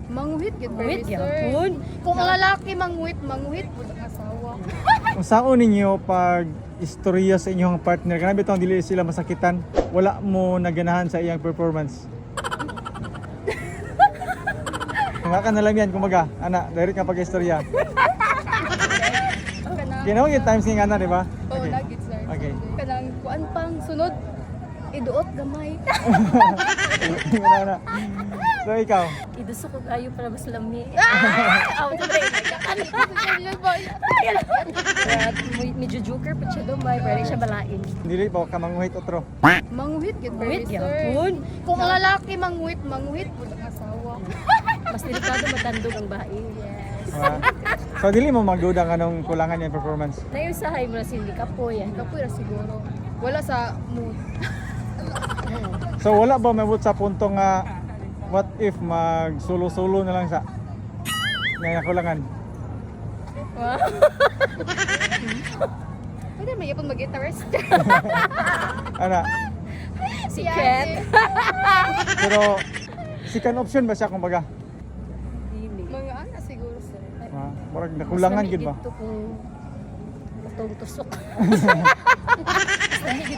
Manguhit gid Manguhit, sir. yapon. Kung ang lalaki manguhit pud ang asawa. Kung saan ninyo pag istorya sa inyong partner, kanang bitong dili sila masakitan, wala mo naganahan sa iyang performance. Nga ka na lang yan, kumaga, ana, direct ka pag-istorya. Kinawag yung times nga na, di ba? Oo, lagi sir. Okay. Kanang kuan pang sunod iduot gamay. Ano na. So ikaw, Iduso ko kayo para mas lami. Ah! Aw, dali. Medyo joker pa siya doon, may pwede siya balain. dili ba ka manguhit otro? Manguhit gid Manguhit, sir. yapon. Kung ang lalaki manguhit pud ang asawa. Mas delikado matandog ang bae. Yes. So dili mo magduda nga nung kulangan yung performance. Nayusahay mo na sindi ka po yan. Kapoy ra siguro. Wala sa mood. So wala ba mabot sa punto nga what if mag solo-solo na lang sa nga kulangan? Wow. Pwede may yapon mag-guitarist. Ana, Secret. pero second option ba siya kumbaga? Dili. Mga ana siguro sir. Murag nakulangan gid ba? Ito kung katong tusok.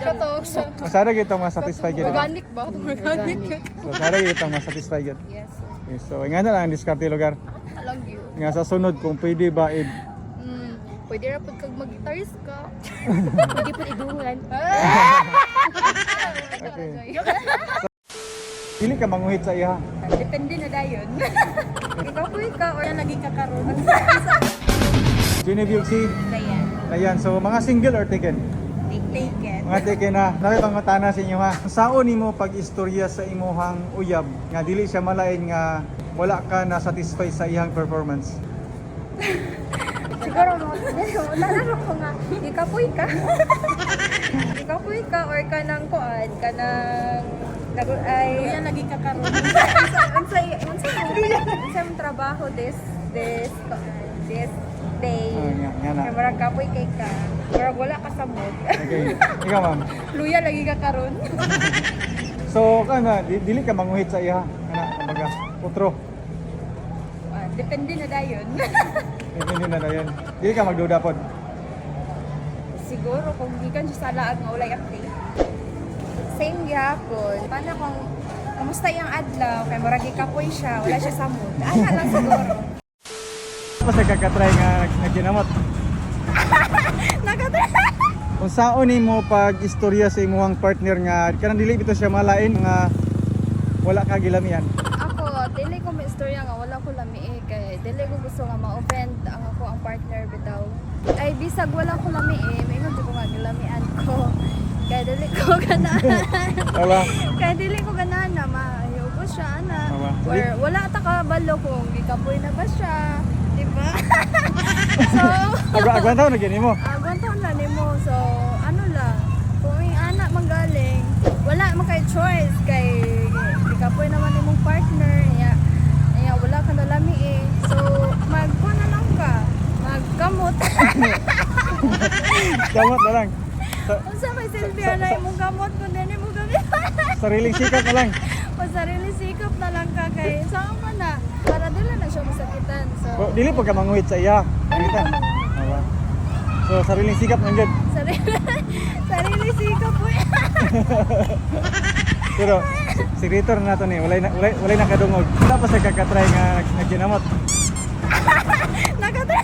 Kato. Masara gid itong ma-satisfy gid. Organic ba? Organic. So masara gid itong ma-satisfy gid. Yes. Okay, so nga na lang ang diskarte lugar. Alang you. Nga sa sunod kung pwede ba Pwede ra pud kag mag-guitarist ka. Pwede po idungan. Okay. Dili ka manguhit sa iya. Depende na dayon. Ikaw po or lagi ka karon. Genevieve C. Dayan. Ayan, so mga single or taken? Taken. Mga taken na. Nakita mga tana sa inyo ha. Saan nimo pag-istorya sa imuhang uyab nga dili siya malain nga wala ka na satisfy sa iyang performance? Siguro mo, nalaro ko nga, ikapoy ka. Ikapoy ka or kanang kuan, kanang ay Kuya lagi ka karon. unsay mong trabaho this day. Nga na. Kaya marag kapoy kay ka. Marag wala ka sa mood. Okay. Ikaw ma'am. Luya lagi ka karon. So kana dili ka manguhit sa iya kana kumbaga utro. Depende na dayon. Hindi na dayon. Dili ka magduda pod. Siguro kung gikan siya sa laag nga walay update. Same gyapon. Paano kung kamusta yung adlaw kay murag ikapoy siya, wala siya sa mood. Ana lang siguro. Tapos nagkakatry nga nagkinamot. Kung saan nimo pag-istorya sa imuhang partner nga kanang dili bitaw siya malain nga wala ka gilamian. Ako, dili ko may istorya nga wala ko lami kay dili ko gusto nga ma-offend ang ako ang partner bitaw. Ay bisag wala ko lami maingon jud ko nga gilamian ko. Kay dili ko ganahan. Wala. Kay dili ko ganahan na maayugo siya ana. Wala. Or wala ta ka balo kung gikapoy na ba siya, di ba? So, Agwan taon na gini mo. agwantaon na nimo. So, ano lang, kung yung anak manggaling, wala man kay choice kay ikapoy naman imong partner niya. Niya wala ka na lami So, magkuha na lang ka. Magkamot. Kamot na lang. Unsa may silbihan na imong kamot kun dili mo gamit. Sariling sikat na lang. O sarili sikap na lang ka kay sama na. Para dili na siya masakitan. So, Dili po ka manguhit sa iya. Kita. Wala. So sariling sikap nandiyan. sarili sikap po. Pero sekretor na to ni, walay nakadungog. Tapos nagkakatry nga nagkinamot. Nakatry.